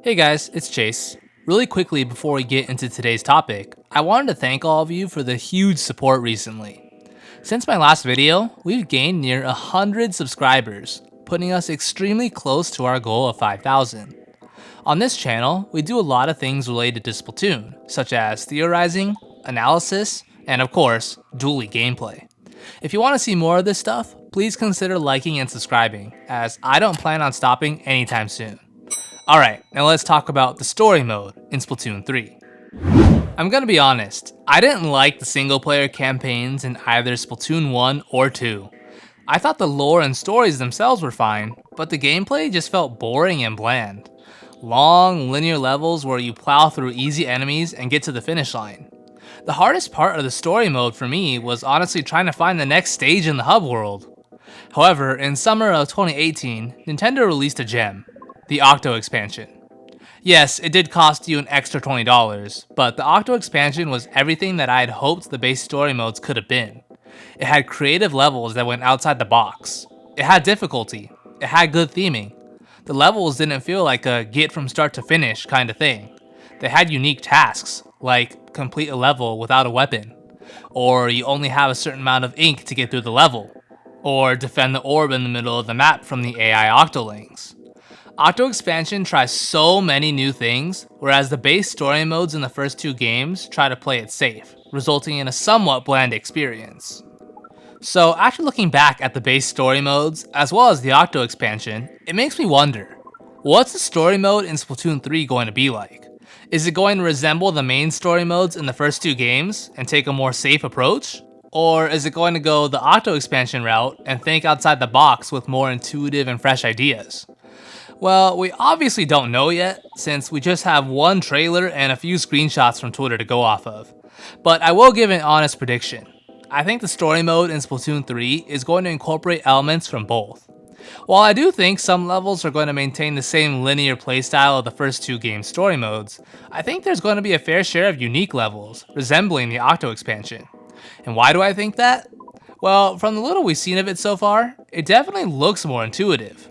Hey guys, it's Chase. Really quickly before we get into today's topic, I wanted to thank all of you for the huge support recently. Since my last video, we've gained near 100 subscribers, putting us extremely close to our goal of 5,000. On this channel, we do a lot of things related to Splatoon, such as theorizing, analysis, and of course, dually gameplay. If you want to see more of this stuff, please consider liking and subscribing, as I don't plan on stopping anytime soon. Alright, now let's talk about the story mode in Splatoon 3. I'm gonna be honest, I didn't like the single player campaigns in either Splatoon 1 or 2. I thought the lore and stories themselves were fine, but the gameplay just felt boring and bland. Long, linear levels where you plow through easy enemies and get to the finish line. The hardest part of the story mode for me was honestly trying to find the next stage in the hub world. However, in summer of 2018, Nintendo released a gem, the Octo expansion. Yes, it did cost you an extra $20, but the Octo expansion was everything that I had hoped the base story modes could have been. It had creative levels that went outside the box. It had difficulty. It had good theming. The levels didn't feel like a get from start to finish kind of thing. They had unique tasks, like complete a level without a weapon, or you only have a certain amount of ink to get through the level, or defend the orb in the middle of the map from the AI Octolings. Octo expansion tries so many new things, whereas the base story modes in the first two games try to play it safe, resulting in a somewhat bland experience. So after looking back at the base story modes, as well as the Octo expansion, it makes me wonder, what's the story mode in Splatoon 3 going to be like? Is it going to resemble the main story modes in the first two games and take a more safe approach? Or is it going to go the Octo expansion route and think outside the box with more intuitive and fresh ideas? Well, we obviously don't know yet, since we just have one trailer and a few screenshots from Twitter to go off of. But I will give an honest prediction. I think the story mode in Splatoon 3 is going to incorporate elements from both. While I do think some levels are going to maintain the same linear playstyle of the first two game story modes, I think there's going to be a fair share of unique levels, resembling the Octo expansion. And why do I think that? Well, from the little we've seen of it so far, it definitely looks more intuitive.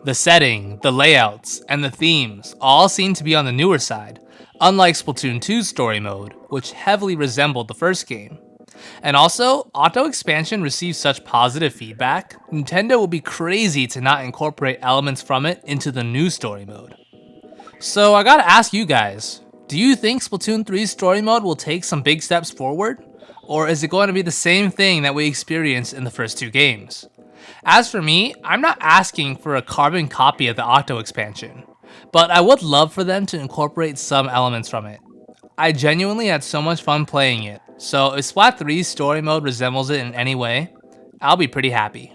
The setting, the layouts, and the themes all seem to be on the newer side, unlike Splatoon 2's story mode, which heavily resembled the first game. And also, Octo expansion received such positive feedback, Nintendo would be crazy to not incorporate elements from it into the new story mode. So I gotta ask you guys, do you think Splatoon 3's story mode will take some big steps forward? Or is it going to be the same thing that we experienced in the first two games? As for me, I'm not asking for a carbon copy of the Octo expansion, but I would love for them to incorporate some elements from it. I genuinely had so much fun playing it, so if Splat 3's story mode resembles it in any way, I'll be pretty happy.